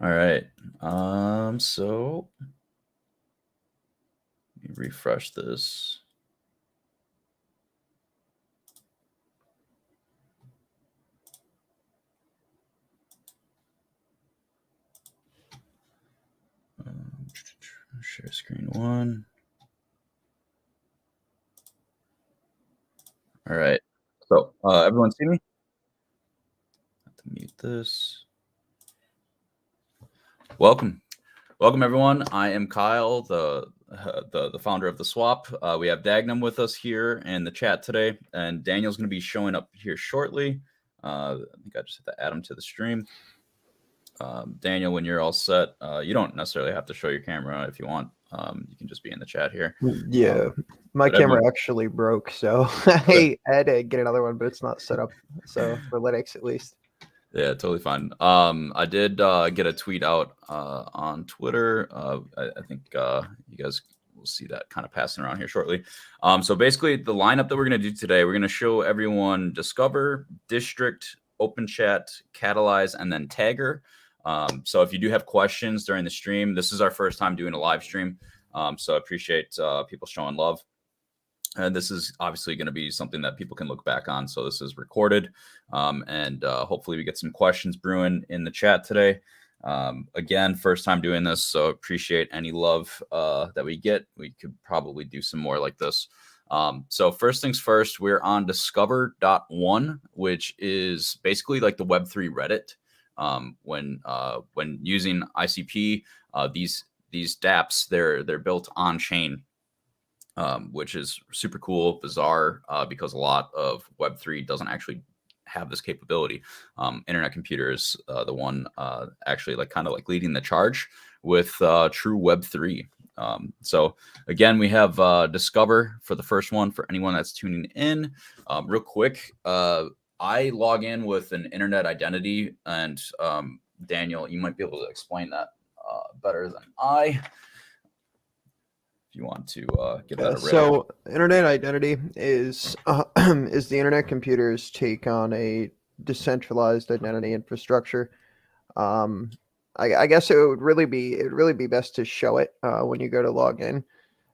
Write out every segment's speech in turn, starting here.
All right. So let me refresh this. Share screen one. All right. So everyone see me? Have to mute this. Welcome everyone. I am Kyle, the founder of the Swap. We have Dagnum with us here in the chat today, and Daniel's going to be showing up here shortly. I think I just have to add him to the stream. Daniel, when you're all set, you don't necessarily have to show your camera if you want. You can just be in the chat here. Yeah, my camera actually broke, so I had to get another one, but it's not set up. So for Linux, at least. Yeah, totally fine. I did get a tweet out on Twitter. I think you guys will see that kind of passing around here shortly. So basically, the lineup that we're going to do today, we're going to show everyone Discover, District, Open Chat, Catalyze, and then Tagger. So if you do have questions during the stream, this is our first time doing a live stream. So I appreciate people showing love. And this is obviously going to be something that people can look back on. So this is recorded. And hopefully we get some questions brewing in the chat today. Again, first time doing this, so appreciate any love that we get. We could probably do some more like this. So first things first, we're on discover.1, which is basically like the Web3 Reddit. When using ICP, these dApps, they're built on chain, which is super cool, bizarre, because a lot of Web3 doesn't actually have this capability. Internet Computer is the one actually like kind of like leading the charge with true Web3. So again, we have Discover for the first one for anyone that's tuning in. Real quick, I log in with an internet identity, and Daniel, you might be able to explain that better than I. If you want to give that a rip. So internet identity is is the Internet Computer's take on a decentralized identity infrastructure. I guess it'd really be best to show it when you go to log in.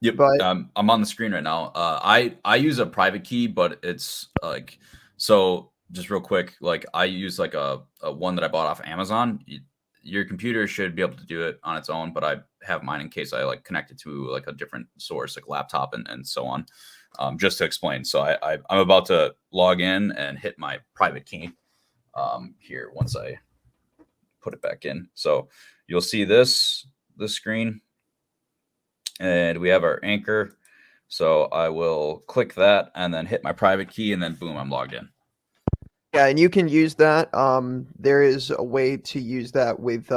Yep. But I'm on the screen right now. I use a private key, but it's like, so just real quick, like I use like a one that I bought off Amazon. Your computer should be able to do it on its own, but I have mine in case I like connect it to like a different source, like laptop and so on, just to explain. So I'm about to log in and hit my private key here once I put it back in. So you'll see this screen, and we have our anchor. So I will click that and then hit my private key, and then boom, I'm logged in. Yeah, and you can use that. There is a way to use that with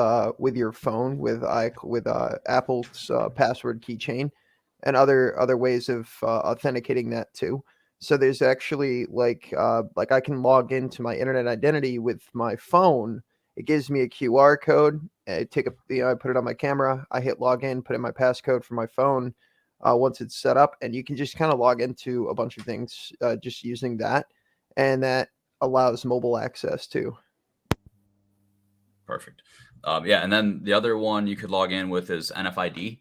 your phone with Apple's password keychain, and other ways of authenticating that too. So there's actually like I can log into my internet identity with my phone. It gives me a QR code. I I put it on my camera. I hit login, put in my passcode for my phone. Once it's set up, and you can just kind of log into a bunch of things just using that, and that allows mobile access too. Perfect. Yeah, and then the other one you could log in with is NFID,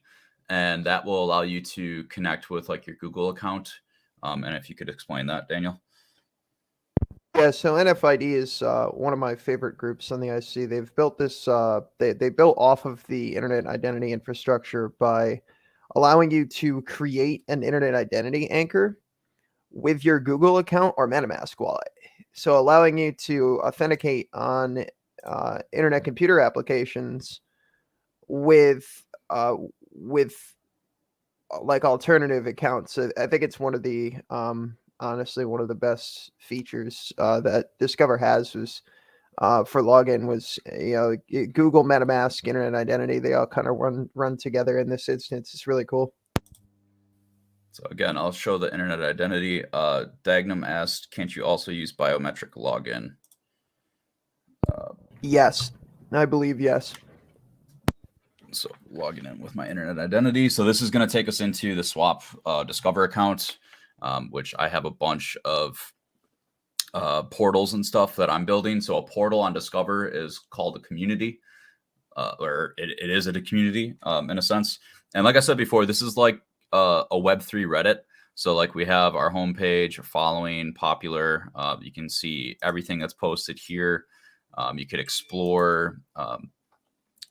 and that will allow you to connect with like your Google account. And if you could explain that, Daniel. Yeah, so NFID is one of my favorite groups on the IC. They've built this. They built off of the internet identity infrastructure by allowing you to create an internet identity anchor with your Google account or MetaMask wallet. So allowing you to authenticate on Internet Computer applications with like alternative accounts. I think it's one of the honestly one of the best features that Discover has was for login was Google, MetaMask, Internet Identity. They all kind of run together in this instance. It's really cool. So again, I'll show the internet identity. Dagnum asked, can't you also use biometric login? Yes, I believe yes. So logging in with my internet identity. So this is going to take us into the Swap Discover account, which I have a bunch of portals and stuff that I'm building. So a portal on Discover is called a community. or it is a community in a sense. And like I said before, this is like a Web3 Reddit. So like we have our homepage, following, popular. You can see everything that's posted here. You could explore.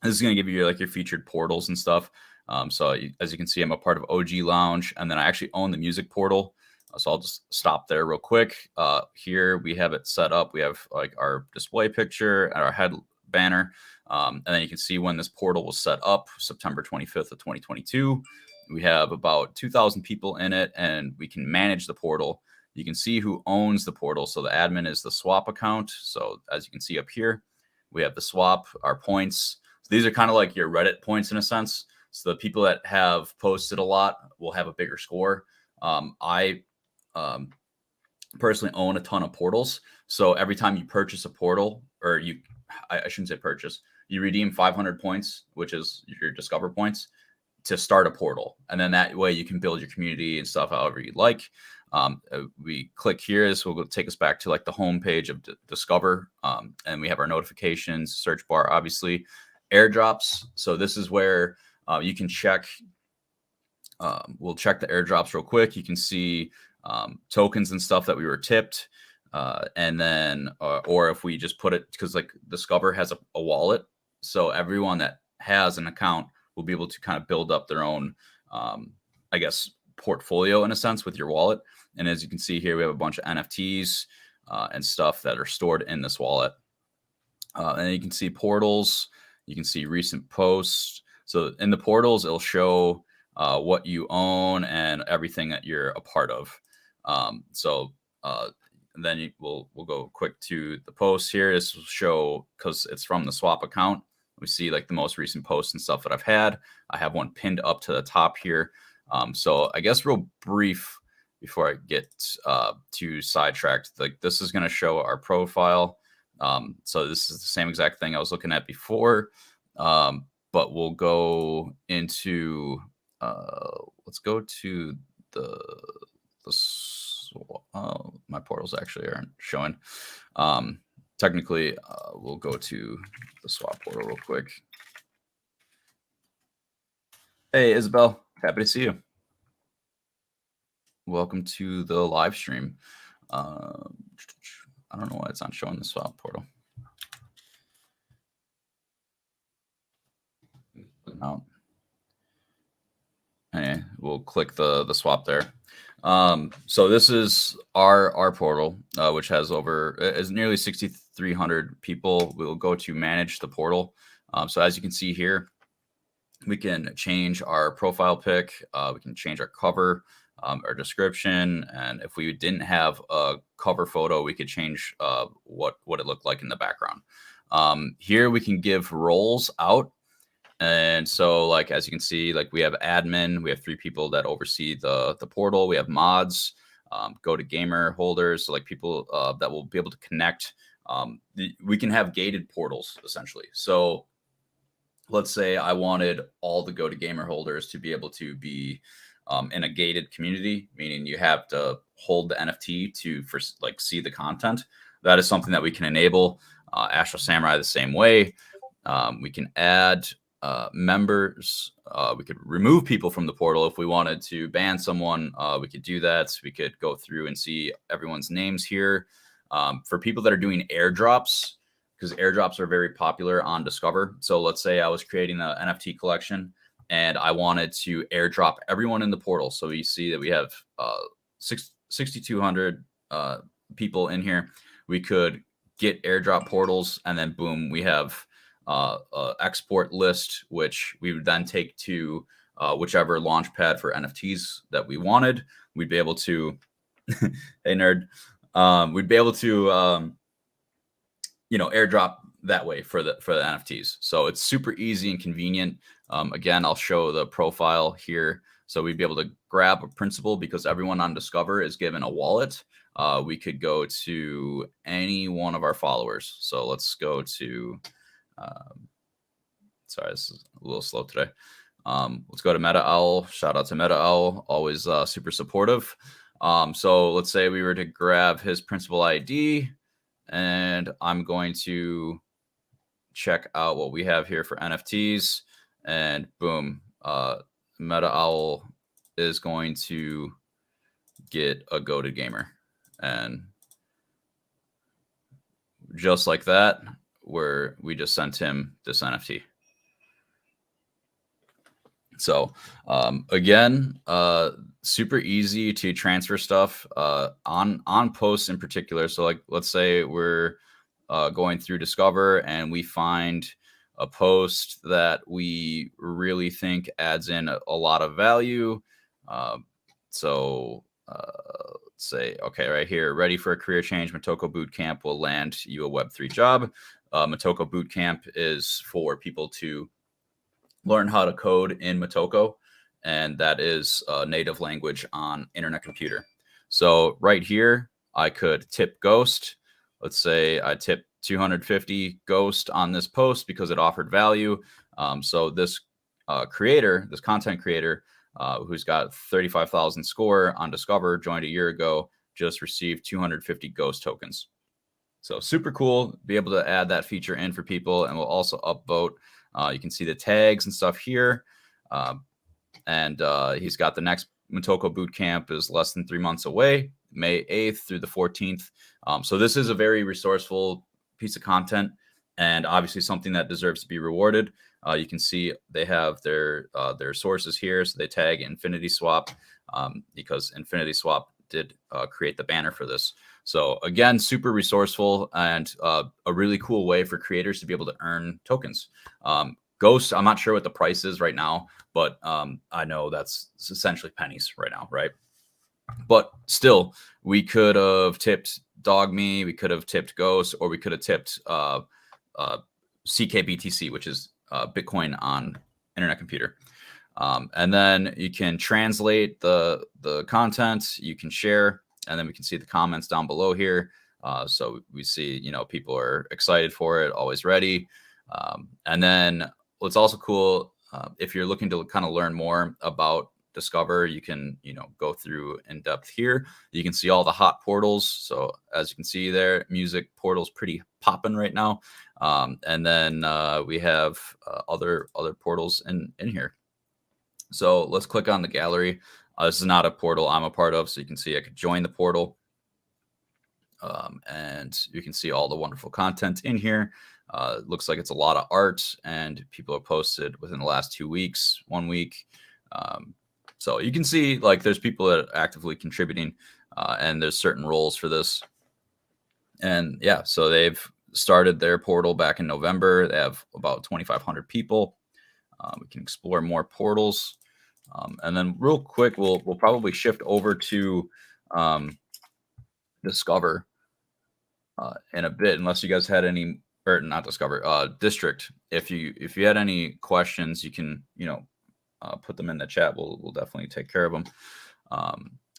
This is going to give you like your featured portals and stuff. So as you can see, I'm a part of OG Lounge, and then I actually own the music portal. So I'll just stop there real quick. Here we have it set up. We have like our display picture and our head banner. And then you can see when this portal was set up, September 25th of 2022. We have about 2,000 people in it, and we can manage the portal. You can see who owns the portal. So the admin is the swap account. So as you can see up here, we have the swap, our points. So these are kind of like your Reddit points in a sense. So the people that have posted a lot will have a bigger score. I personally own a ton of portals. So every time you purchase a portal, or I shouldn't say purchase, you redeem 500 points, which is your Discover points, to start a portal. And then that way you can build your community and stuff however you like. We click here. This will take us back to like the home page of Discover. And we have our notifications, search bar, obviously, airdrops. So this is where you can check. We'll check the airdrops real quick. You can see tokens and stuff that we were tipped. And then, or if we just put it, because like Discover has a wallet. So everyone that has an account will be able to kind of build up their own, I guess, portfolio in a sense with your wallet. And as you can see here, we have a bunch of NFTs and stuff that are stored in this wallet. And you can see portals. You can see recent posts. So in the portals, it'll show what you own and everything that you're a part of. Then we'll go quick to the posts here. This will show, because it's from the swap account. We see like the most recent posts and stuff that I've had. I have one pinned up to the top here. So I guess real brief before I get too sidetracked, like this is going to show our profile. So this is the same exact thing I was looking at before, but we'll go into, let's go to my portals actually aren't showing. Technically, we'll go to the swap portal real quick. Hey, Isabel, happy to see you. Welcome to the live stream. I don't know why it's not showing the swap portal. Out. Anyway, we'll click the swap there. So this is our portal, which has is nearly 6,300 people. We'll go to manage the portal. So as you can see here, we can change our profile pic. We can change our cover, our description. And if we didn't have a cover photo, we could change what it looked like in the background. Here we can give roles out. And so, like, as you can see, like we have admin, we have 3 people that oversee the portal. We have mods, go to gamer holders, so like people that will be able to connect. We can have gated portals essentially. So let's say I wanted all the go to gamer holders to be able to be in a gated community, meaning you have to hold the NFT to see the content. That is something that we can enable. Astro Samurai the same way. We can add members. We could remove people from the portal if we wanted to ban someone. We could do that. We could go through and see everyone's names here. For people that are doing airdrops, because airdrops are very popular on Discover. So let's say I was creating an NFT collection and I wanted to airdrop everyone in the portal. So you see that we have 6,200 people in here. We could get airdrop portals, and then boom, we have export list, which we would then take to whichever launch pad for NFTs that we wanted. We'd be able to, hey nerd, we'd be able to, airdrop that way for the NFTs. So it's super easy and convenient. Again, I'll show the profile here. So we'd be able to grab a principal because everyone on Discover is given a wallet. We could go to any one of our followers. So let's go to, sorry, this is a little slow today. Let's go to Meta Owl. Shout out to Meta Owl, always super supportive. So let's say we were to grab his principal ID, and I'm going to check out what we have here for NFTs, and boom, Meta Owl is going to get a goated gamer, and just like that, where we just sent him this NFT. So again, super easy to transfer stuff on posts in particular. So like, let's say we're going through Discover and we find a post that we really think adds in a lot of value. So let's say, okay, right here, ready for a career change, Motoko Bootcamp will land you a Web3 job. Motoko Bootcamp is for people to learn how to code in Motoko, and that is a native language on internet computer. So right here, I could tip Ghost. Let's say I tip 250 Ghost on this post because it offered value. So this creator, this content creator, who's got 35,000 score on Discover, joined a year ago, just received 250 Ghost tokens. So super cool, be able to add that feature in for people, and we'll also upvote. You can see the tags and stuff here. And he's got the next Motoko Bootcamp is less than 3 months away, May 8th through the 14th. So this is a very resourceful piece of content, and obviously something that deserves to be rewarded. You can see they have their sources here. So they tag Infinity Swap because Infinity Swap did create the banner for this. So again, super resourceful and a really cool way for creators to be able to earn tokens. Ghost, I'm not sure what the price is right now, but I know that's essentially pennies right now, right? But still, we could have tipped DogMe, we could have tipped Ghost, or we could have tipped CKBTC, which is Bitcoin on internet computer. And then you can translate the content, you can share, and then we can see the comments down below here. So we see, you know, people are excited for it, always ready. And then what's also cool, if you're looking to kind of learn more about Discover, you can, you know, go through in depth here. You can see all the hot portals. So as you can see there, music portal's pretty popping right now. And then we have other portals in here. So let's click on the gallery. This is not a portal I'm a part of, so you can see I could join the portal. And you can see all the wonderful content in here. It looks like it's a lot of art, and people are posted within the last 2 weeks, 1 week. So you can see like there's people that are actively contributing, and there's certain roles for this. And yeah, so they've started their portal back in November. They have about 2,500 people. We can explore more portals. And then real quick, we'll probably shift over to Discover in a bit, unless you guys had any, or not Discover, District. If you had any questions, you can, you know, put them in the chat. We'll definitely take care of them.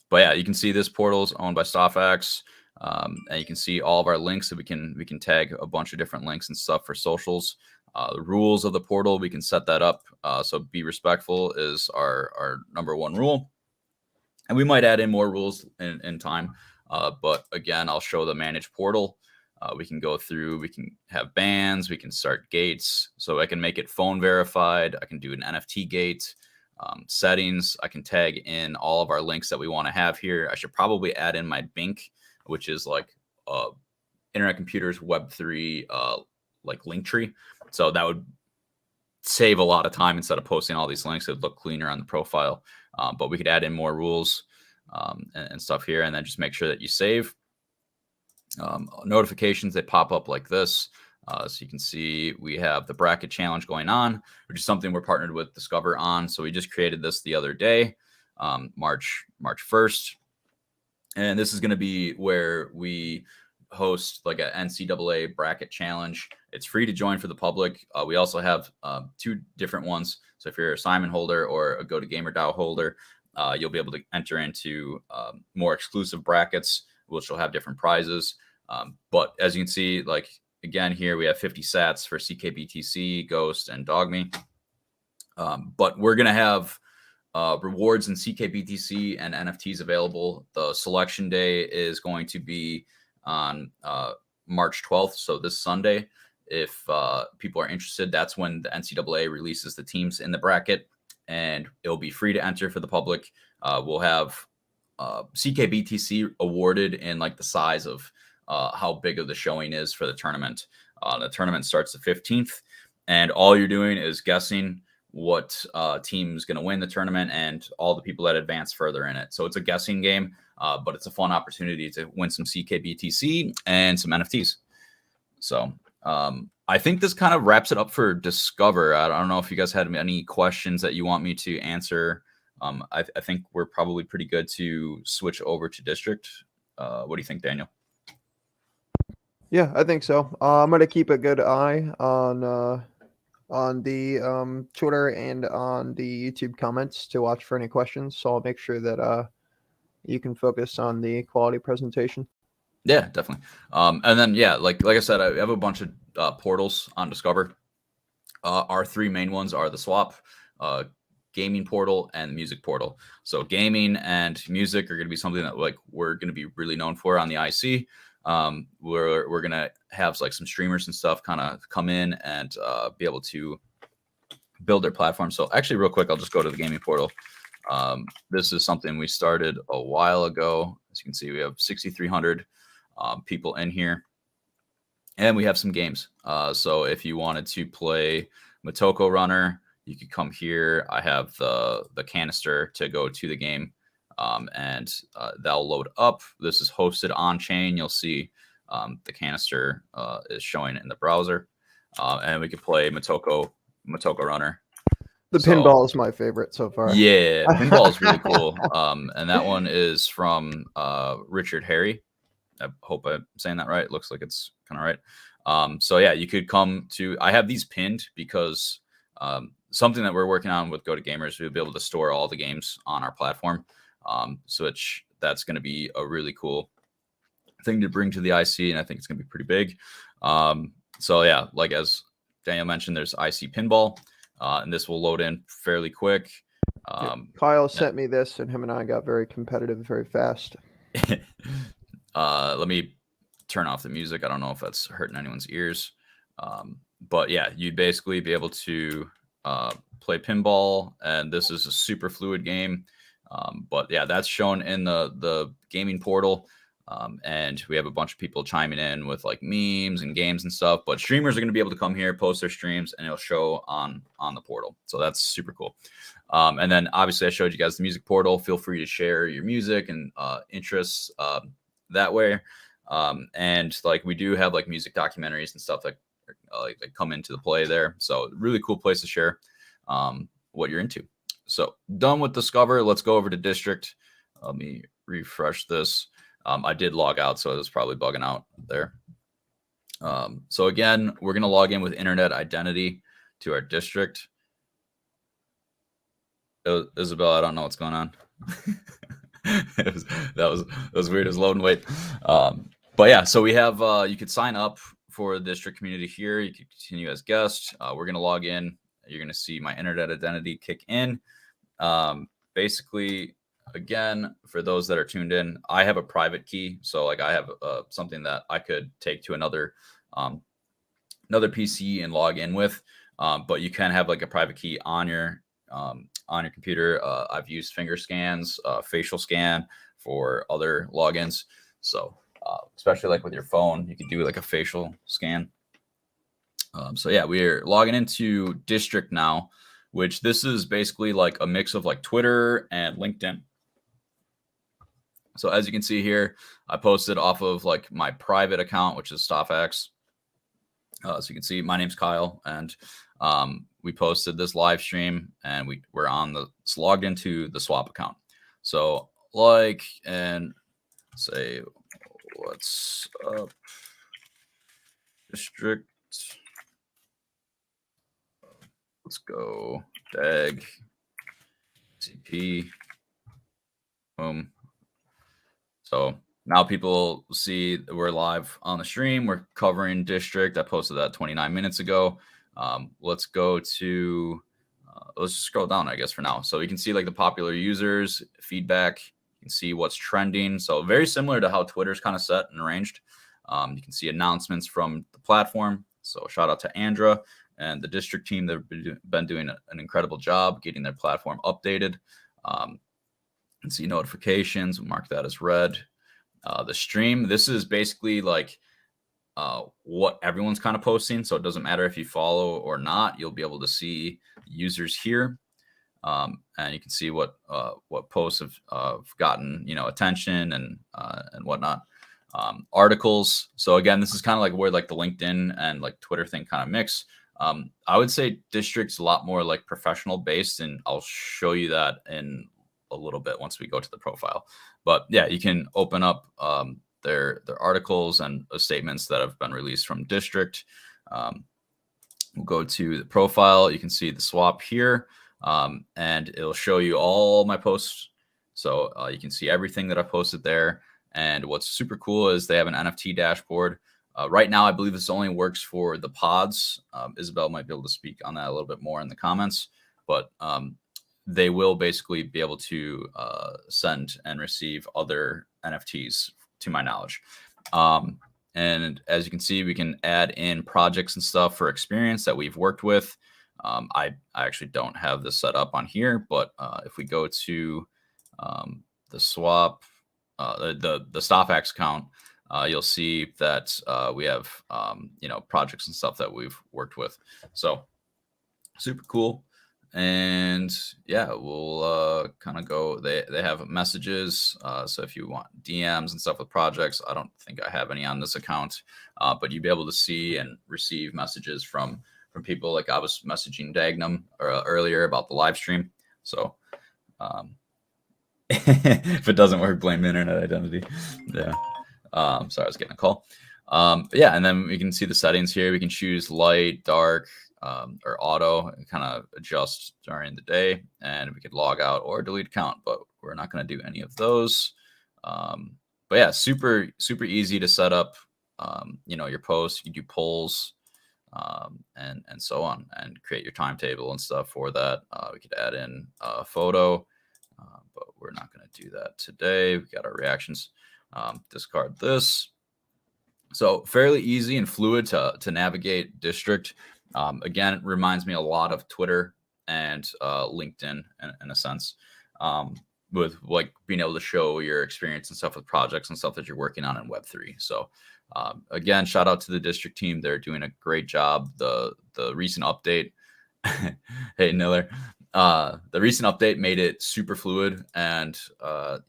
But yeah, you can see this portal is owned by SocialFi, and you can see all of our links that we can tag a bunch of different links and stuff for socials. The rules of the portal, we can set that up. So be respectful is our number one rule. And we might add in more rules in time. But again, I'll show the manage portal. We can go through, we can have bans, we can start gates. So I can make it phone verified. I can do an NFT gate, settings. I can tag in all of our links that we want to have here. I should probably add in my Bink, which is like Internet Computers Web3 like link tree. So that would save a lot of time instead of posting all these links. It would look cleaner on the profile. But we could add in more rules and stuff here, and then just make sure that you save. Notifications, they pop up like this. So you can see we have the bracket challenge going on, which is something we're partnered with Discover on. So we just created this the other day, March 1st. And this is going to be where we host like an NCAA bracket challenge. It's free to join for the public. We also have 2 different ones. So if you're a Simon holder or a GoToGamerDAO holder, you'll be able to enter into more exclusive brackets, which will have different prizes. But as you can see, like again, here we have 50 sats for CKBTC, Ghost, and DogMe. But we're going to have rewards in CKBTC and NFTs available. The selection day is going to be on March 12th. So this Sunday if people are interested, that's when the NCAA releases the teams in the bracket, and it'll be free to enter for the public. We'll have CKBTC awarded in like the size of how big of the showing is for the tournament. The tournament starts the 15th, and all you're doing is guessing what team is going to win the tournament and all the people that advance further in it. So it's a guessing game, but it's a fun opportunity to win some CKBTC and some NFTs. So I think this kind of wraps it up for Discover. I don't know if you guys had any questions that you want me to answer. I think we're probably pretty good to switch over to District. What do you think, Daniel? Yeah, I think so. I'm gonna keep a good eye on the Twitter and on the YouTube comments to watch for any questions. So I'll make sure that you can focus on the quality presentation. Yeah, definitely. And then yeah, like I said, I have a bunch of portals on Discover. Our three main ones are the swap, gaming portal, and the music portal. So gaming and music are going to be something that like we're going to be really known for on the IC. We're going to have like some streamers and stuff kind of come in and be able to build their platform. So actually real quick, I'll just go to the gaming portal. This is something we started a while ago. As you can see, we have 6,300 people in here, and we have some games. So if you wanted to play Motoko Runner, you could come here. I have the canister to go to the game, and that'll load up. This is hosted on chain. You'll see the canister is showing in the browser, and we could play Motoko Runner. The pinball is my favorite so far. Yeah, pinball is really cool. And that one is from Richard Harry. I hope I'm saying that right. It looks like it's kind of right. So yeah, you could come to. I have these pinned because something that we're working on with Go to Gamers, we'll be able to store all the games on our platform. So that's going to be a really cool thing to bring to the IC, and I think it's going to be pretty big. So yeah, like as Daniel mentioned, there's IC Pinball, and this will load in fairly quick. Kyle sent me this, and him and I got very competitive very fast. Let me turn off the music. I don't know if that's hurting anyone's ears. But yeah, you'd basically be able to play pinball, and this is a super fluid game. But yeah, that's shown in the gaming portal. And we have a bunch of people chiming in with like memes and games and stuff. But streamers are going to be able to come here, post their streams, and it'll show on the portal. So that's super cool. And then obviously I showed you guys the music portal. Feel free to share your music and interests that way. And like we do have like music documentaries and stuff that like come into the play there. So really cool place to share what you're into. So done with Discover. Let's go over to District. Let me refresh this. I did log out, so it was probably bugging out there. So again, we're going to log in with internet identity to our district. Isabel, I don't know what's going on. That was weird. It was loading. Wait. But yeah, so we have you could sign up for the district community here. You can continue as guest. We're going to log in. You're going to see my internet identity kick in. Basically, again, for those that are tuned in, I have a private key. So like I have something that I could take to another PC and log in with. But you can have like a private key on your computer. I've used finger scans, facial scan for other logins. So especially like with your phone, you can do like a facial scan. So yeah, we're logging into District now, which this is basically like a mix of like Twitter and LinkedIn. So as you can see here, I posted off of like my private account, which is StoffX. So you can see my name's Kyle, and we posted this live stream, and we're it's logged into the swap account. So like and say what's up District. Let's go DAG CP. Boom. So now people see we're live on the stream. We're covering District. I posted that 29 minutes ago. Let's go to, let's just scroll down, I guess, for now. So you can see like the popular users, feedback. You can see what's trending. So very similar to how Twitter's kind of set and arranged. You can see announcements from the platform. So shout out to Andra and the district team. They've been doing an incredible job getting their platform updated. And see notifications, we'll mark that as red. The stream, this is basically like what everyone's kind of posting. So it doesn't matter if you follow or not, you'll be able to see users here. And you can see what posts have gotten, attention and whatnot. Articles. So again, this is kind of like where like the LinkedIn and like Twitter thing kind of mix. I would say district's a lot more like professional based, and I'll show you that in a little bit once we go to the profile. But yeah, you can open up their articles and statements that have been released from district. We'll go to the profile. You can see the swap here, and it'll show you all my posts. So you can see everything that I posted there. And what's super cool is they have an NFT dashboard. Right now, I believe this only works for the pods. Isabel might be able to speak on that a little bit more in the comments, but they will basically be able to send and receive other NFTs, to my knowledge. And as you can see, we can add in projects and stuff for experience that we've worked with. I actually don't have this set up on here, but if we go to the swap, the StockX account, you'll see that we have projects and stuff that we've worked with. So super cool. And yeah, we'll kind of go. They have messages. So if you want DMs and stuff with projects, I don't think I have any on this account, but you'll be able to see and receive messages from people. Like I was messaging Dagnum earlier about the live stream. So if it doesn't work, blame internet identity. Yeah. Sorry, I was getting a call. But yeah, and then we can see the settings here. We can choose light, dark, or auto, and kind of adjust during the day, and we could log out or delete account, but we're not going to do any of those. But yeah, super easy to set up. Your posts. You can do polls, and so on, and create your timetable and stuff for that. We could add in a photo, but we're not going to do that today. We got our reactions. Discard this. So fairly easy and fluid to navigate district. Again, it reminds me a lot of Twitter and LinkedIn in a sense, with like being able to show your experience and stuff with projects and stuff that you're working on in Web3. So again, shout out to the district team. They're doing a great job. The recent update, hey Niller, the recent update made it super fluid, and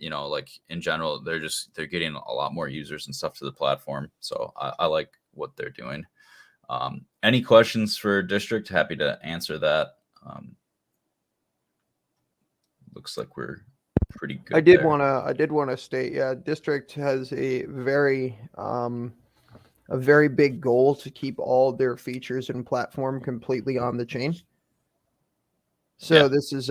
like in general, they're getting a lot more users and stuff to the platform. So I like what they're doing. Any questions for district? Happy to answer that. Looks like we're pretty good. I did want to state, yeah, district has a very big goal to keep all their features and platform completely on the chain. So this is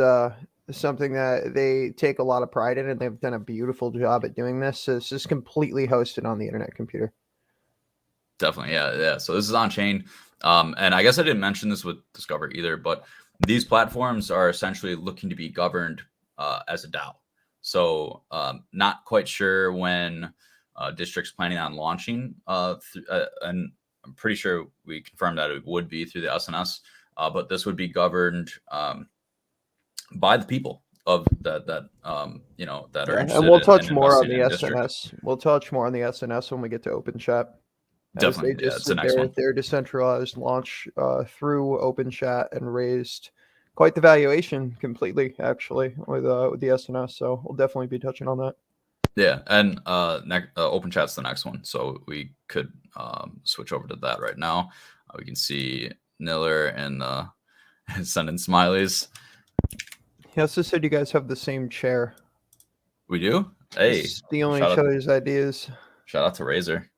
something that they take a lot of pride in, and they've done a beautiful job at doing this. So this is completely hosted on the internet computer. Definitely, yeah. So this is on chain, and I guess I didn't mention this with Discover either, but these platforms are essentially looking to be governed as a DAO. So not quite sure when district's planning on launching, and I'm pretty sure we confirmed that it would be through the SNS, but this would be governed by the people of that are interested. And we'll touch more on the SNS. We'll touch more on the SNS when we get to open chat. Definitely, it's the next one. Their decentralized launch through open chat and raised quite the valuation completely, actually, with the SNS. So we'll definitely be touching on that. Yeah, and open chat's the next one, so we could switch over to that right now. We can see Niller and sending smileys. He also said you guys have the same chair. We do? Hey, stealing each other's ideas. Shout out to Razor.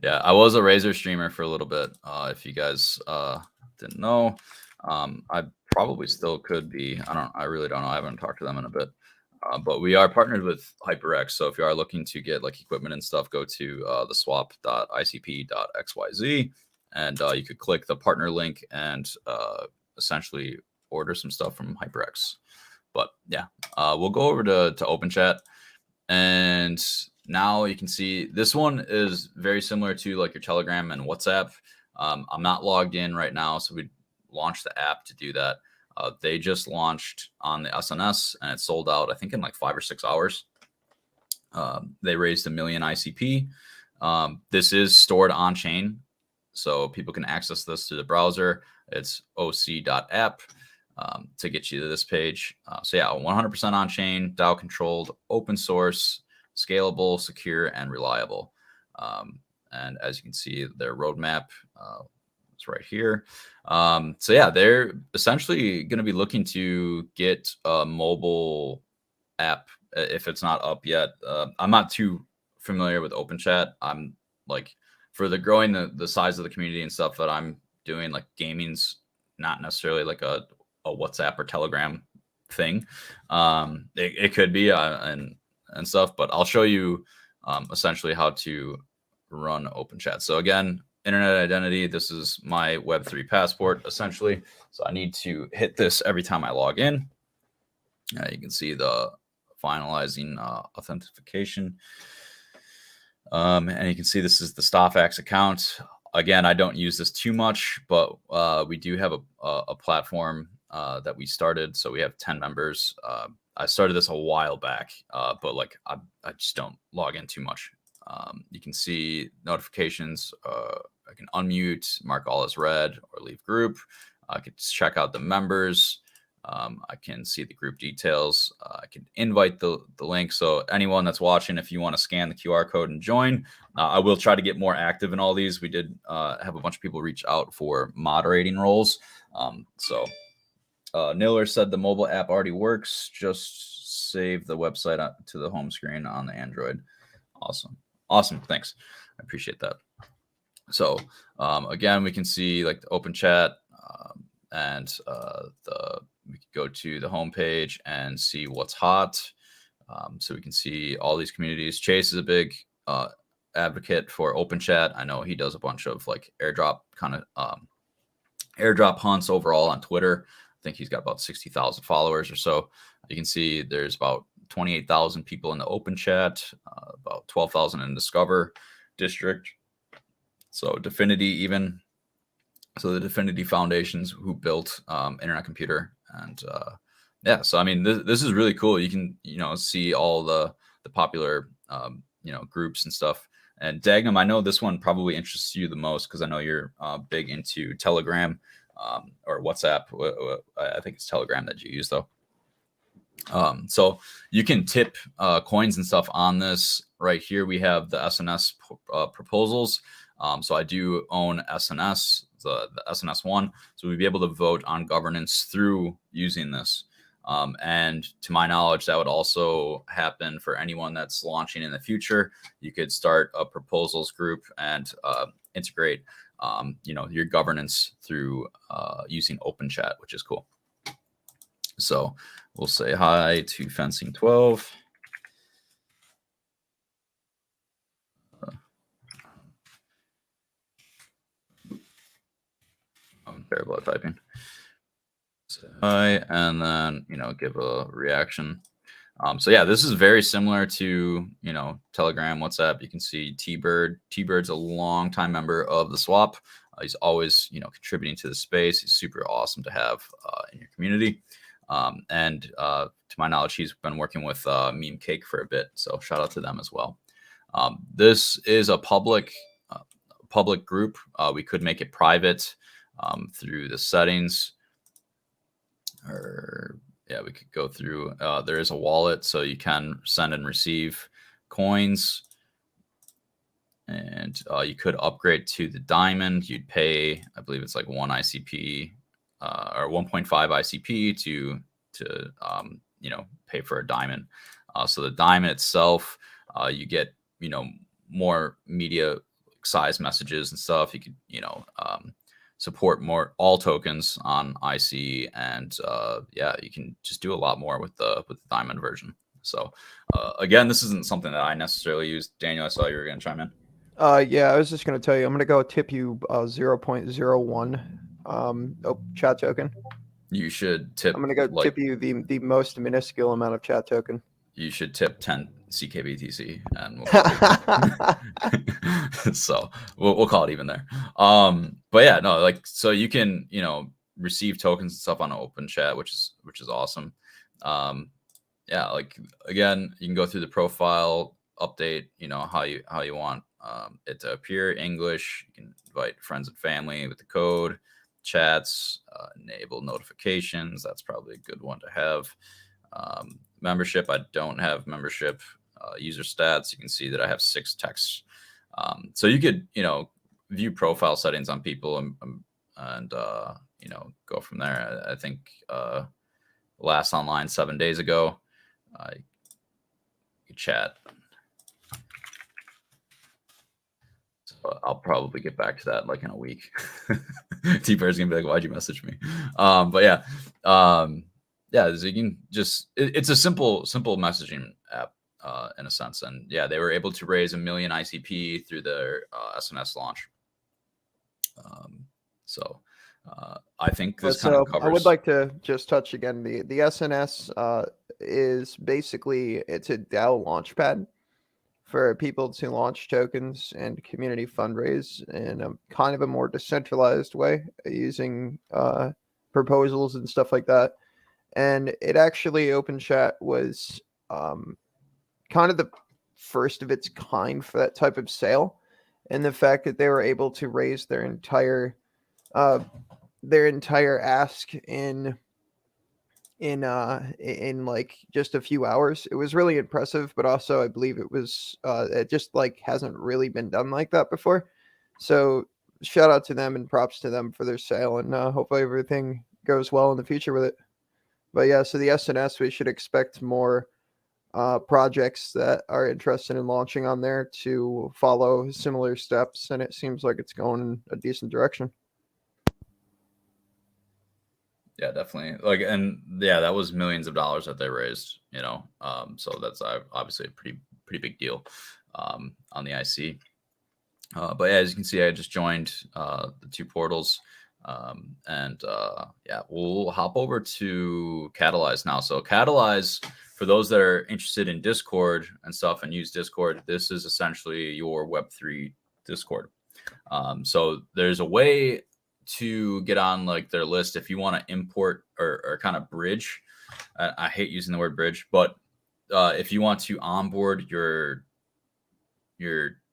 Yeah, I was a Razor streamer for a little bit. If you guys didn't know, I probably still could be. I really don't know. I haven't talked to them in a bit. But we are partnered with HyperX. So if you are looking to get like equipment and stuff, go to the swap.icp.xyz, and you could click the partner link and essentially order some stuff from HyperX. But yeah, we'll go over to open chat, and now you can see this one is very similar to like your Telegram and WhatsApp. I'm not logged in right now, so we launched the app to do that. They just launched on the SNS and it sold out, I think, in like 5 or 6 hours. They raised $1 million ICP. This is stored on chain, so people can access this through the browser. It's oc.app to get you to this page. So yeah, 100% on chain, DAO controlled, open source, scalable, secure, and reliable. And as you can see, their roadmap is right here. So yeah, they're essentially going to be looking to get a mobile app if it's not up yet. I'm not too familiar with OpenChat. I'm like, for the growing the size of the community and stuff that I'm doing, like gaming's not necessarily like a WhatsApp or Telegram thing. It could be and stuff, but I'll show you essentially how to run OpenChat. So again, internet identity. This is my Web3 passport essentially. So I need to hit this every time I log in. You can see the finalizing authentication. And you can see this is the SocialFi account. Again, I don't use this too much, but we do have a platform that we started. So we have 10 members. I started this a while back, but like I just don't log in too much. You can see notifications. I can unmute, mark all as read, or leave group. I can check out the members. I can see the group details. I can invite the link. So anyone that's watching, if you want to scan the QR code and join, I will try to get more active in all these. We did have a bunch of people reach out for moderating roles. Niller said the mobile app already works. Just save the website to the home screen on the Android. Awesome. Thanks. I appreciate that. So again, we can see like the open chat and we can go to the home page and see what's hot. So we can see all these communities. Chase is a big advocate for open chat. I know he does a bunch of like airdrop hunts overall on Twitter. I think he's got about 60,000 followers or so. You can see there's about 28,000 people in the open chat, about 12,000 in Discover district. So Definity even. So the Definity Foundations who built Internet Computer. And yeah, so I mean, this is really cool. You can, see all the popular, groups and stuff. And Dagnum, I know this one probably interests you the most because I know you're big into Telegram or WhatsApp. I think it's Telegram that you use though. So you can tip coins and stuff on this. Right here we have the SNS proposals. So I do own SNS, the SNS one. So we'd be able to vote on governance through using this. And to my knowledge, that would also happen for anyone that's launching in the future. You could start a proposals group and integrate, your governance through using OpenChat, which is cool. So we'll say hi to Fencing 12. I'm terrible at typing. So hi, and then give a reaction. So yeah, this is very similar to Telegram, WhatsApp. You can see T-Bird. T-Bird's a longtime member of the swap. He's always contributing to the space. He's super awesome to have in your community. And to my knowledge, he's been working with Meme Cake for a bit. So shout out to them as well. This is a public group. We could make it private through the settings. Or yeah, we could go through. There is a wallet, so you can send and receive coins. And you could upgrade to the diamond. You'd pay, I believe it's like 1 ICP or 1.5 ICP to pay for a diamond. So the diamond itself, you get more media size messages and stuff. You could support more all tokens on IC, and yeah, you can just do a lot more with the diamond version. So again, this isn't something that I necessarily use. Daniel, I saw you were going to chime in. Yeah, I was just going to tell you, I'm going to go tip you 0.01 chat token. You should tip. I'm going to go tip you the most minuscule amount of chat token. you should tip 10 CKBTC and we'll call it so we'll call it even there. But yeah, no, like, so you can, you know, receive tokens and stuff on open chat, which is awesome. Yeah, like, again, you can go through the profile, update, you know, how you want it to appear. English, you can invite friends and family with the code, chats, enable notifications. That's probably a good one to have. Membership, I don't have membership. User stats, you can see that I have 6 texts. So you could, you know, view profile settings on people and you know, go from there. I think last online 7 days ago. You chat. So I'll probably get back to that like in a week. T-Bear's gonna be like, "Why'd you message me?" But yeah, yeah. So you can just it's a simple messaging app in a sense, and yeah, they were able to raise 1 million ICP through their SNS launch. So I think this kind of covers. I would like to just touch again. The SNS is basically, it's a DAO launchpad for people to launch tokens and community fundraise in a kind of a more decentralized way, using proposals and stuff like that. And it actually, open chat was kind of the first of its kind for that type of sale, and the fact that they were able to raise their entire ask in like just a few hours. It was really impressive, but also I believe it was it just like hasn't really been done like that before. So shout out to them and props to them for their sale, and hopefully everything goes well in the future with it. But yeah, so the SNS, we should expect more projects that are interested in launching on there to follow similar steps, and it seems like it's going in a decent direction. Yeah, definitely. Like, and yeah, that was millions of dollars that they raised, you know. So that's obviously a pretty big deal on the IC. But yeah, as you can see, I just joined the 2 portals. And yeah, we'll hop over to Catalyze now. So Catalyze, for those that are interested in Discord and stuff and use Discord, this is essentially your Web3 Discord. So there's a way to get on like their list if you want to import or kind of bridge. I hate using the word bridge, but if you want to onboard your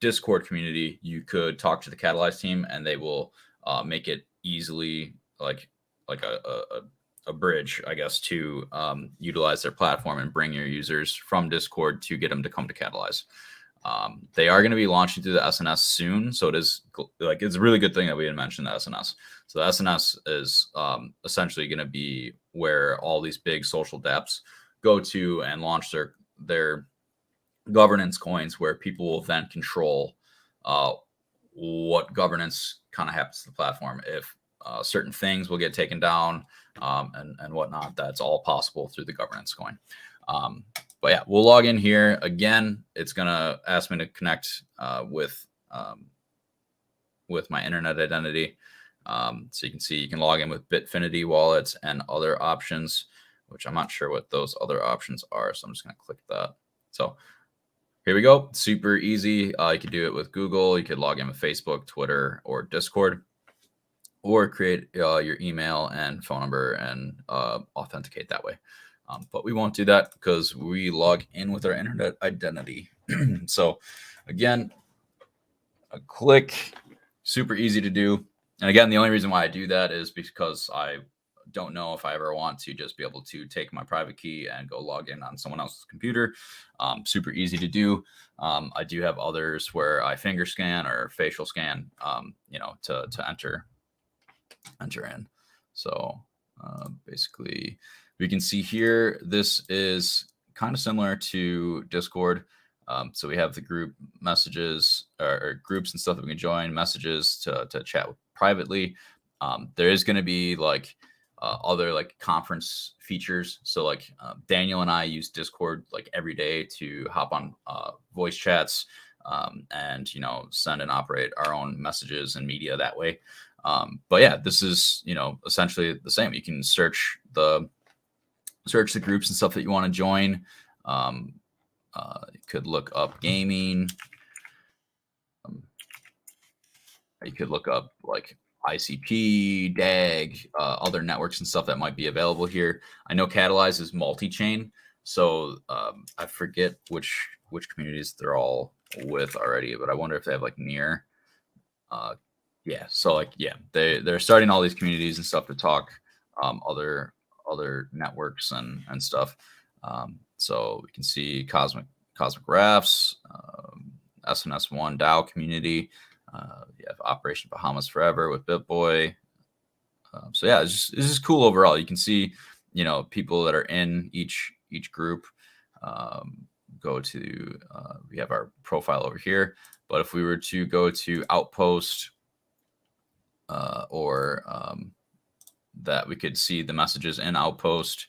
Discord community, you could talk to the Catalyze team and they will make it easily like a bridge, I guess, to utilize their platform and bring your users from Discord to get them to come to Catalyze. They are going to be launching through the SNS soon, so it is like, it's a really good thing that we didn't mention the SNS. So the SNS is essentially going to be where all these big social dApps go to and launch their governance coins, where people will then control what governance kind of happens to the platform. If certain things will get taken down and whatnot, that's all possible through the governance coin. But yeah, we'll log in here. Again, it's going to ask me to connect with my internet identity. So you can see you can log in with Bitfinity wallets and other options, which I'm not sure what those other options are. So I'm just going to click that. So here we go. Super easy. You could do it with Google. You could log in with Facebook, Twitter, or Discord, or create your email and phone number and authenticate that way. But we won't do that because we log in with our internet identity. So again, a click, super easy to do. And again, the only reason why I do that is because I don't know if I ever want to just be able to take my private key and go log in on someone else's computer. Super easy to do. I do have others where I finger scan or facial scan, you know, to enter in. So basically, we can see here, this is kind of similar to Discord. So we have the group messages or groups and stuff that we can join, messages to chat with privately. There is going to be like other like conference features. So like Daniel and I use Discord like every day to hop on voice chats and, you know, send and operate our own messages and media that way. But yeah, this is, you know, essentially the same. You can search the groups and stuff that you want to join. You could look up gaming. You could look up like ICP, DAG, other networks and stuff that might be available here. I know Catalyze is multi-chain, so I forget which communities they're all with already, but I wonder if they have like near. Yeah, so like they're starting all these communities and stuff to talk other networks and stuff. So we can see Cosmic Rafts, SNS1 DAO community. You have Operation Bahamas Forever with BitBoy. So yeah, it's just cool overall. You can see, people that are in each group. Go to we have our profile over here, but if we were to go to Outpost, or that we could see the messages in Outpost.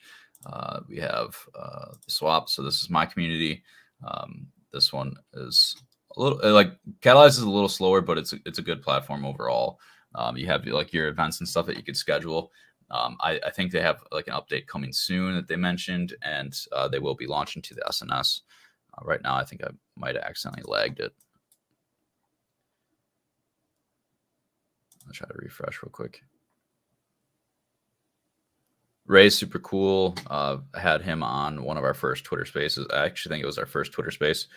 We have the swap. So this is my community. This one is a little like Catalyze is a little slower, but it's a good platform overall. You have like your events and stuff that you could schedule. I think they have like an update coming soon that they mentioned, and they will be launching to the SNS. Right now, I think I might have accidentally lagged it. I'll try to refresh real quick. Ray's super cool. I had him on one of our first Twitter spaces. I actually think it was our first Twitter space.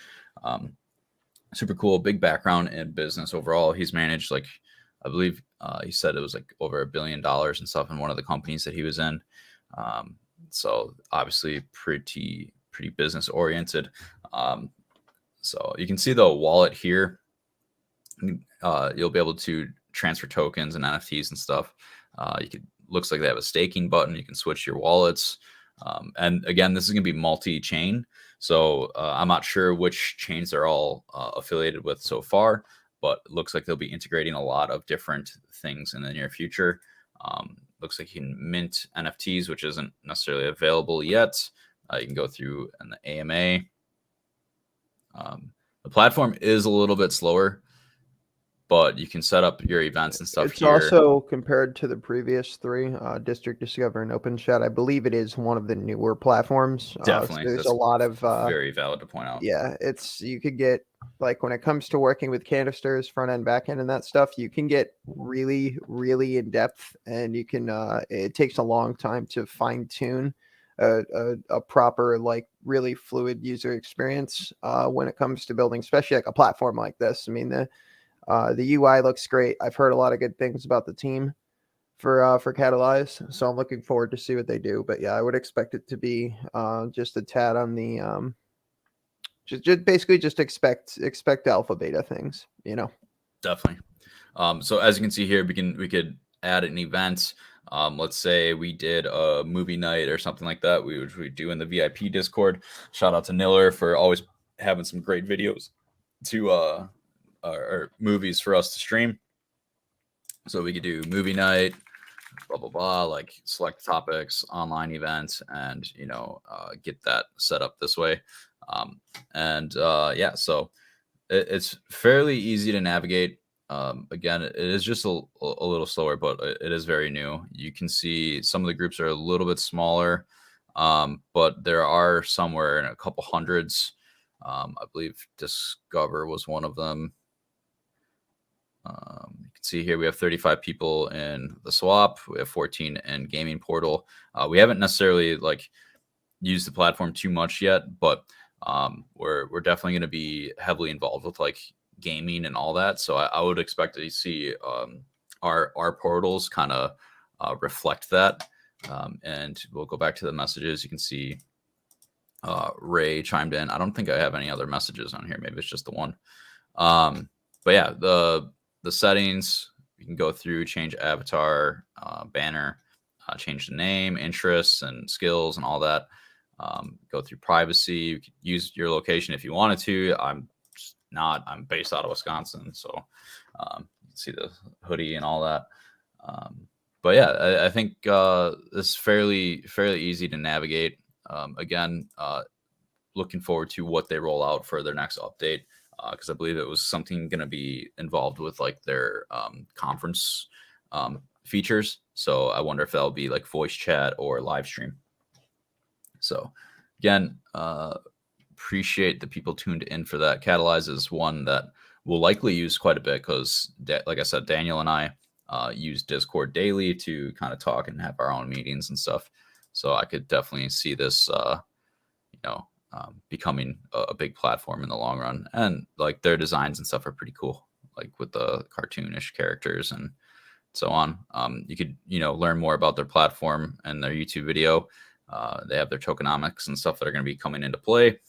Super cool, big background in business overall. He's managed like, I believe he said it was like over $1 billion and stuff in one of the companies that he was in. So obviously pretty business oriented. So you can see the wallet here. You'll be able to transfer tokens and NFTs and stuff. Looks like they have a staking button. You can switch your wallets. And again, this is going to be multi-chain. So I'm not sure which chains they're all affiliated with so far, but it looks like they'll be integrating a lot of different things in the near future. Looks like you can mint NFTs, which isn't necessarily available yet. You can go through in the AMA. The platform is a little bit slower, but you can set up your events and stuff here. It's also, compared to the previous three, District Discover and OpenChat, I believe it is one of the newer platforms. Definitely. So there's a lot of very valid to point out. Yeah, you could get, like, when it comes to working with canisters, front end, back end, and that stuff, you can get really, really in depth, and you can. It takes a long time to fine tune a proper, like, really fluid user experience when it comes to building, especially like a platform like this. I mean, the UI looks great. I've heard a lot of good things about the team for Catalyze, so I'm looking forward to see what they do. But yeah, I would expect it to be just a tad on the just basically just expect alpha beta things, Definitely. So as you can see here, we could add an event. Let's say we did a movie night or something like that, which we do in the VIP Discord. Shout out to Niller for always having some great videos to or movies for us to stream. So we could do movie night, blah blah blah, like select topics, online events, and get that set up this way. Yeah, so it's fairly easy to navigate. Again, it is just a little slower, but it is very new. You can see some of the groups are a little bit smaller, but there are somewhere in a couple hundreds. I believe Discover was one of them. You can see here we have 35 people in the swap. We have 14 in gaming portal. We haven't necessarily like used the platform too much yet, but we're definitely going to be heavily involved with like gaming and all that. So I would expect to see our portals kind of reflect that. And we'll go back to the messages. You can see Ray chimed in. I don't think I have any other messages on here. Maybe it's just the one. But yeah, the settings, you can go through, change avatar, banner, change the name, interests, and skills, and all that. Go through privacy. You could use your location if you wanted to. I'm based out of Wisconsin, so you can see the hoodie and all that. But yeah, I think it's fairly easy to navigate. Again, looking forward to what they roll out for their next update, because I believe it was something going to be involved with like their conference features. So I wonder if that'll be like voice chat or live stream. So again, appreciate the people tuned in for that. Catalyze is one that we'll likely use quite a bit because, like I said, Daniel and I use Discord daily to kind of talk and have our own meetings and stuff. So I could definitely see this, becoming a big platform in the long run. And like their designs and stuff are pretty cool, like with the cartoonish characters and so on. You could, learn more about their platform and their YouTube video. They have their tokenomics and stuff that are going to be coming into play.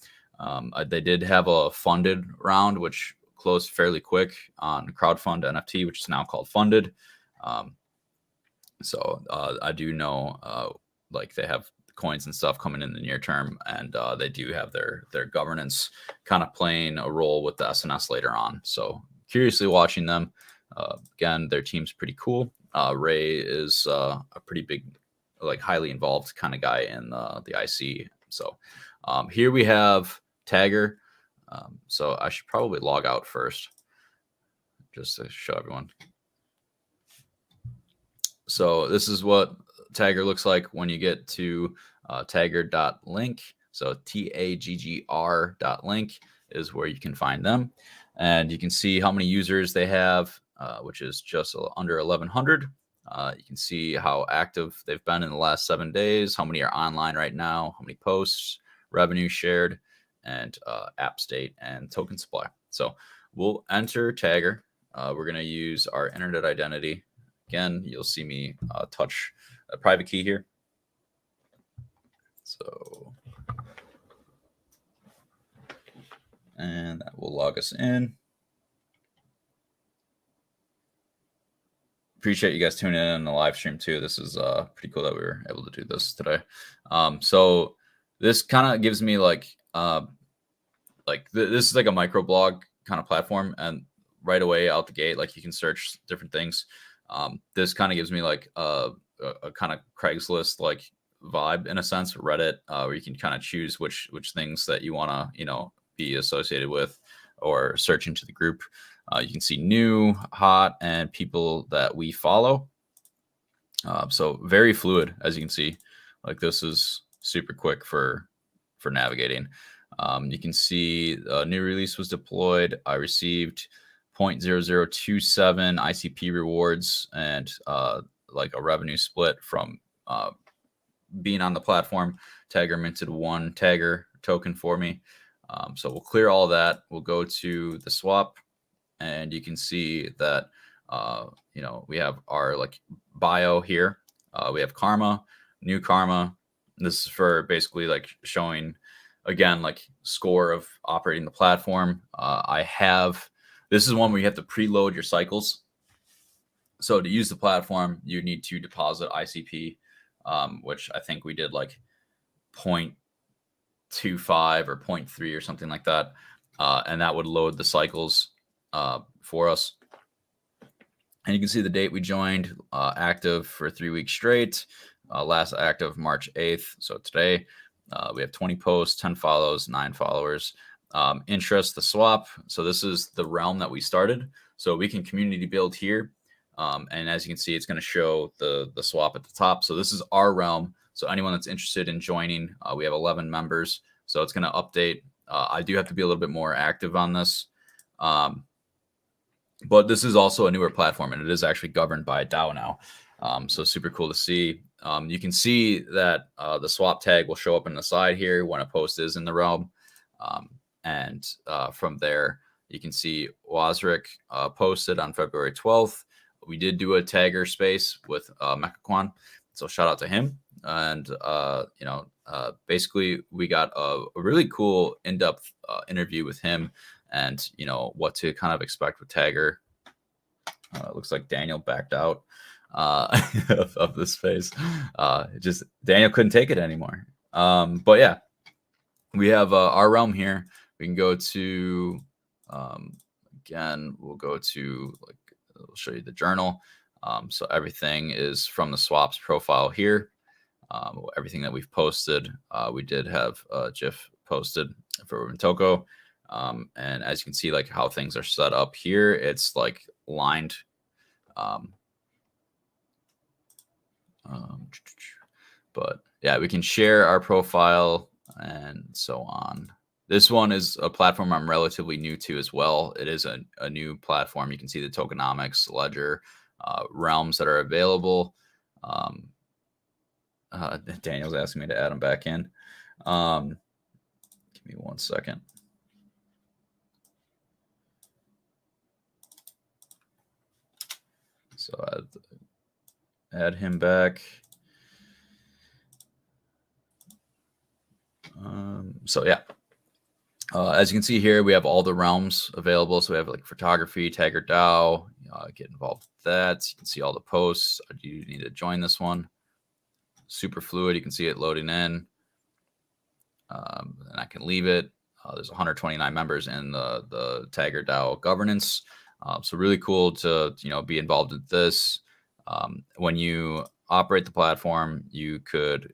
They did have a funded round, which closed fairly quick on crowdfund NFT, which is now called funded. So I do know like they have coins and stuff coming in the near term, and they do have their governance kind of playing a role with the SNS later on. So curiously watching them. Again, their team's pretty cool. Ray is a pretty big, like highly involved kind of guy in the IC. So here we have Tagger. So I should probably log out first just to show everyone. So this is what Tagger looks like when you get to tagger.link. So TAGGR.link is where you can find them. And you can see how many users they have, which is just under 1,100. You can see how active they've been in the last 7 days, how many are online right now, how many posts, revenue shared, and app state and token supply. So we'll enter Tagger. We're going to use our internet identity. Again, you'll see me touch a private key here. So, and that will log us in. Appreciate you guys tuning in on the live stream too. This is pretty cool that we were able to do this today. So this kind of gives me like this is like a microblog kind of platform, and right away out the gate, like you can search different things. This kind of gives me like a kind of Craigslist like vibe in a sense, Reddit, where you can kind of choose which things that you want to be associated with or search into the group. You can see new, hot, and people that we follow. So very fluid, as you can see. Like this is super quick for navigating. You can see a new release was deployed. I received 0.0027 ICP rewards and like a revenue split from being on the platform. Tagger minted 1 Tagger token for me. So we'll clear all that. We'll go to the swap, and you can see that we have our like bio here. We have karma, new karma. This is for basically like showing again like score of operating the platform. This is one where you have to preload your cycles. So to use the platform, you need to deposit ICP, which I think we did like 0.25 or 0.3 or something like that. And that would load the cycles for us. And you can see the date we joined, active for 3 weeks straight. Last active March 8th. So today we have 20 posts, 10 follows, 9 followers. Interest, the swap. So this is the realm that we started. So we can community build here. And as you can see, it's going to show the swap at the top. So this is our realm. So anyone that's interested in joining, we have 11 members. So it's going to update. I do have to be a little bit more active on this. But this is also a newer platform, and it is actually governed by a DAO now. So super cool to see. You can see that the swap tag will show up in the side here when a post is in the realm. And from there, you can see Wazrik posted on February 12th. We did do a tagger space with Mekaquan, so shout out to him. And basically we got a really cool in-depth interview with him, and what to kind of expect with Tagger. It looks like Daniel backed out of this space. Just Daniel couldn't take it anymore. But yeah, we have our realm here. We can go to again. We'll go to like I'll show you the journal. So everything is from the swaps profile here. Everything that we've posted, we did have GIF posted for Toko. And as you can see, like how things are set up here, it's like lined. But yeah, we can share our profile. and so on. This one is a platform I'm relatively new to as well. It is a new platform. You can see the tokenomics, ledger, realms that are available. Daniel's asking me to add them back in. Give me 1 second. So add him back. So yeah, as you can see here, we have all the realms available. So we have like photography, Tagger DAO, get involved with that. You can see all the posts. Do you need to join this one? Super fluid. You can see it loading in. And I can leave it. There's 129 members in the Tagger DAO governance. So really cool to be involved in this. When you operate the platform, you could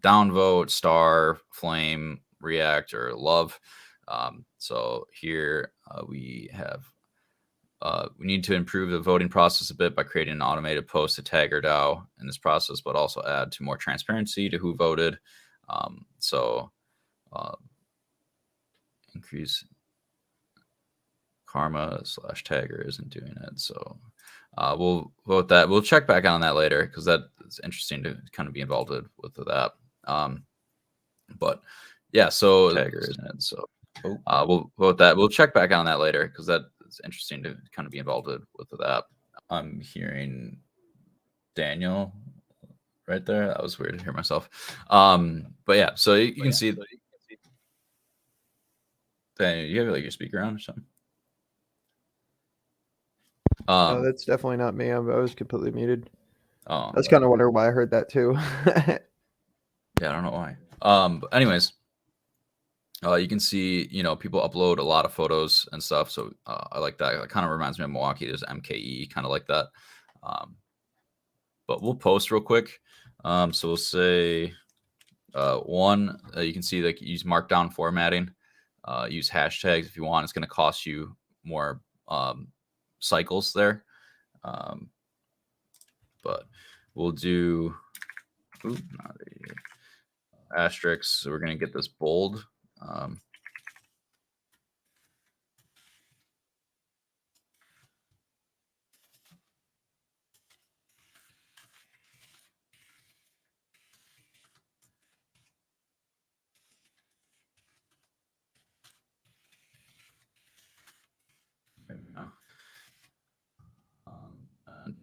downvote, star, flame, react, or love. So here we have we need to improve the voting process a bit by creating an automated post to Tagger DAO in this process, but also add to more transparency to who voted. Increase karma / Tagger isn't doing it. So we'll vote that. We'll check back on that later because that is interesting to kind of be involved with that. But yeah, so Tagger isn't it. So we'll vote that. We'll check back on that later because that is interesting to kind of be involved with that. I'm hearing Daniel right there. That was weird to hear myself. But yeah, so you can see. Daniel, you have like your speaker on or something? No, that's definitely not me. I was completely muted. Oh, that's kind of wondering why I heard that too. Yeah, I don't know why. But anyways, you can see, people upload a lot of photos and stuff. So I like that. It kind of reminds me of Milwaukee. There's MKE, kind of like that. But we'll post real quick. So we'll say one, you can see like use markdown formatting, use hashtags if you want. It's going to cost you more cycles there. But we'll do asterisks. So we're going to get this bold.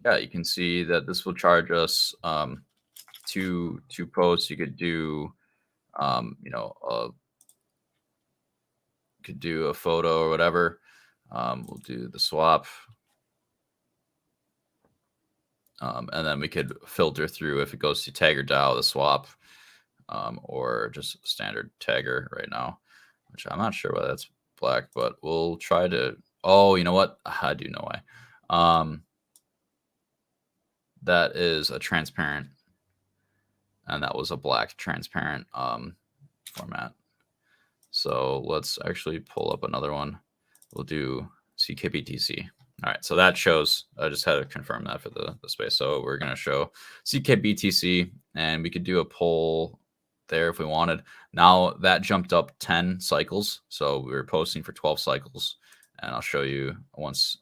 Yeah, you can see that this will charge us two posts. You could do, could do a photo or whatever. We'll do the swap. And then we could filter through if it goes to Tagger DAO, the swap, or just standard Tagger right now, which I'm not sure why that's black, but we'll try to. Oh, you know what? I do know why. That is a transparent, and that was a black transparent format. So let's actually pull up another one. We'll do CKBTC. All right, so that shows, I just had to confirm that for the space. So we're going to show CKBTC, and we could do a poll there if we wanted. Now that jumped up 10 cycles. So we were posting for 12 cycles. And I'll show you once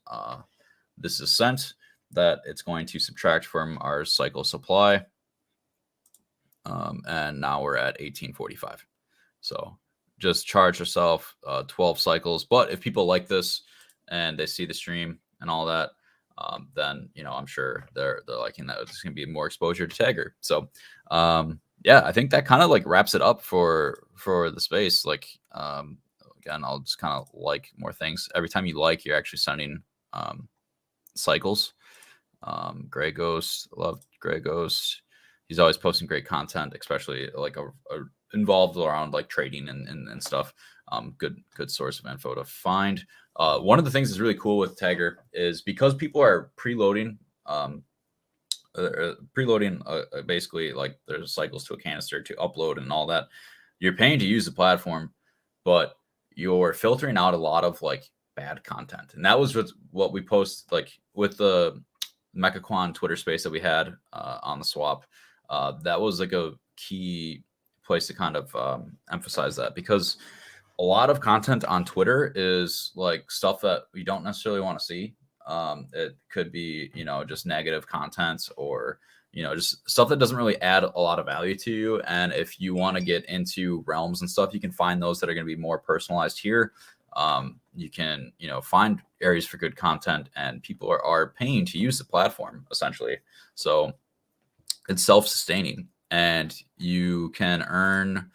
this is sent that it's going to subtract from our cycle supply. And now we're at 1845. So just charge yourself 12 cycles. But if people like this and they see the stream and all that, then I'm sure they're liking that. It's going to be more exposure to Tagger. So yeah, I think that kind of like wraps it up for the space. Like again, I'll just kind of like more things. Every time you like, you're actually sending cycles. Gray Ghost, love Gray Ghost. He's always posting great content, especially like involved around like trading and stuff. Good source of info to find. One of the things that's really cool with Tagger is because people are preloading basically like there's cycles to a canister to upload and all that. You're paying to use the platform, but you're filtering out a lot of like bad content. And that was what we post like with the MechaQuan Twitter space that we had on the swap. That was like a key place to kind of emphasize that, because a lot of content on Twitter is like stuff that we don't necessarily want to see. It could be, just negative content, or, just stuff that doesn't really add a lot of value to you. And if you want to get into realms and stuff, you can find those that are going to be more personalized here. You can, find areas for good content, and people are paying to use the platform essentially. So it's self-sustaining, and you can earn,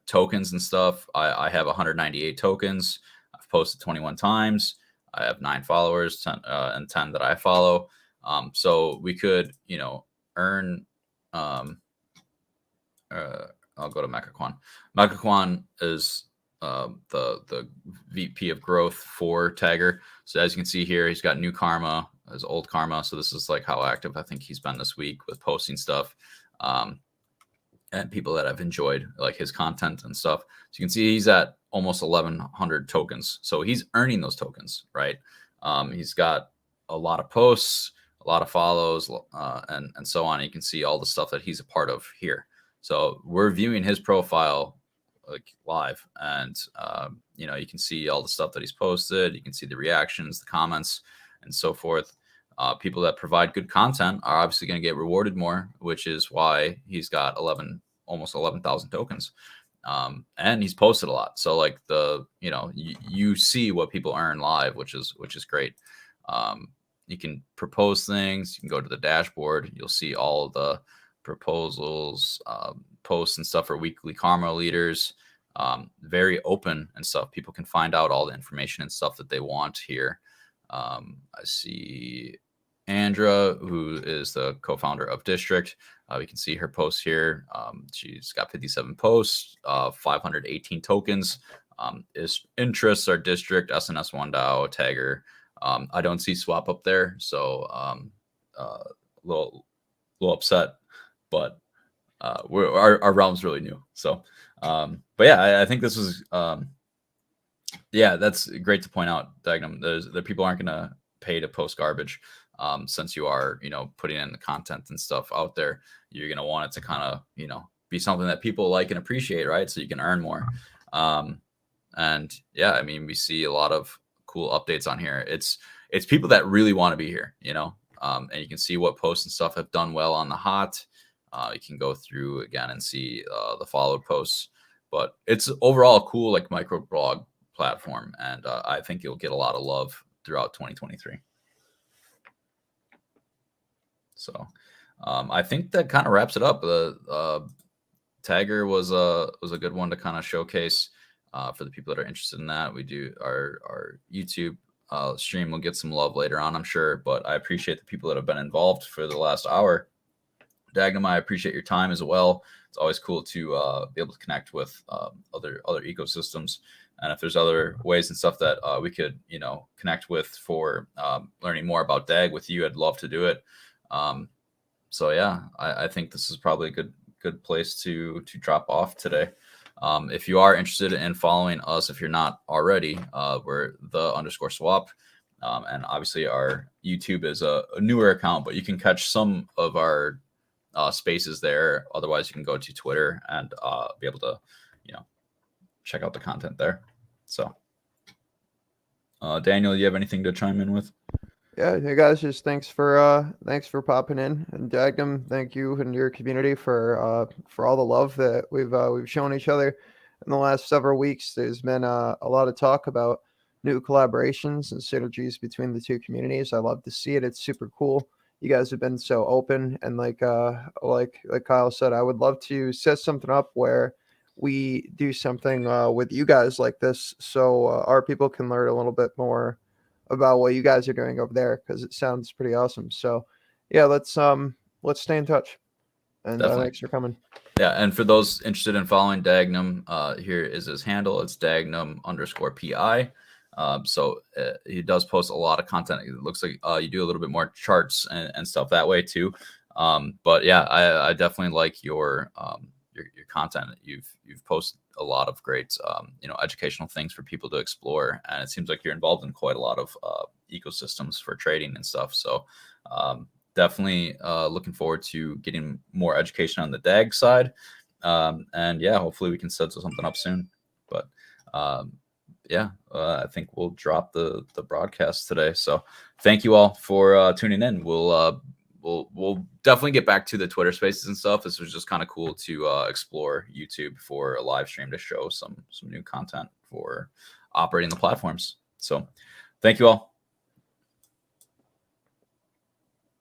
tokens and stuff. I have 198 tokens. I've posted 21 times. I have 9 followers, 10, and 10 that I follow. So we could, earn. I'll go to Mechaquan. Mechaquan is the VP of growth for Tagger. So as you can see here, he's got new karma, his old karma. So this is like how active I think he's been this week with posting stuff. And people that have enjoyed like his content and stuff. So you can see he's at almost 1,100 tokens. So he's earning those tokens, right? He's got a lot of posts, a lot of follows, and so on. You can see all the stuff that he's a part of here. So we're viewing his profile like live, and you can see all the stuff that he's posted. You can see the reactions, the comments, and so forth. People that provide good content are obviously going to get rewarded more, which is why he's got almost 11,000 tokens. And he's posted a lot. So like you see what people earn live, which is great. You can propose things. You can go to the dashboard. You'll see all of the proposals, posts and stuff for weekly karma leaders. Very open and stuff. People can find out all the information and stuff that they want here. I see Andra, who is the co-founder of District. We can see her posts here. She's got 57 posts, 518 tokens. His interests are District, SNS1 DAO, Tagger. I don't see Swap up there, so a little upset, but our realm's really new. So, but yeah, I think this was that's great to point out, Dagnum. The people aren't going to pay to post garbage. Since you are, putting in the content and stuff out there, you're going to want it to kind of, be something that people like and appreciate, right? So you can earn more. And yeah, I mean, we see a lot of cool updates on here. It's people that really want to be here, and you can see what posts and stuff have done well on the hot. You can go through again and see the followed posts, but it's overall a cool, like, micro blog platform. And I think you'll get a lot of love throughout 2023. So I think that kind of wraps it up. Tagger was a good one to kind of showcase for the people that are interested in that. We do our YouTube stream will get some love later on, I'm sure, but I appreciate the people that have been involved for the last hour. Dagnum, I appreciate your time as well. It's always cool to be able to connect with other ecosystems. And if there's other ways and stuff that we could, connect with for learning more about DAG with you, I'd love to do it. So yeah, I think this is probably a good place to drop off today. If you are interested in following us, if you're not already, we're _swap. And obviously our YouTube is a newer account, but you can catch some of our spaces there. Otherwise you can go to Twitter and be able to, check out the content there. So Daniel, you have anything to chime in with? Yeah, hey guys, just thanks for popping in, and Dagnum, thank you and your community for all the love that we've shown each other in the last several weeks. There's been a lot of talk about new collaborations and synergies between the two communities. I love to see it. It's super cool. You guys have been so open, and like Kyle said, I would love to set something up where we do something with you guys like this, so our people can learn a little bit more about what you guys are doing over there, because it sounds pretty awesome. So yeah, let's stay in touch, and thanks for coming. Yeah, and for those interested in following Dagnum, here is his handle. It's Dagnum_PI. So he does post a lot of content. It looks like you do a little bit more charts and stuff that way too. But yeah, I definitely like your content. You've posted a lot of great educational things for people to explore, and it seems like you're involved in quite a lot of ecosystems for trading and stuff. So definitely looking forward to getting more education on the DAG side. And yeah, hopefully we can set something up soon. But yeah, I think we'll drop the broadcast today. So thank you all for tuning in. We'll definitely get back to the Twitter Spaces and stuff. This was just kind of cool to explore YouTube for a live stream to show some new content for operating the platforms. So thank you all.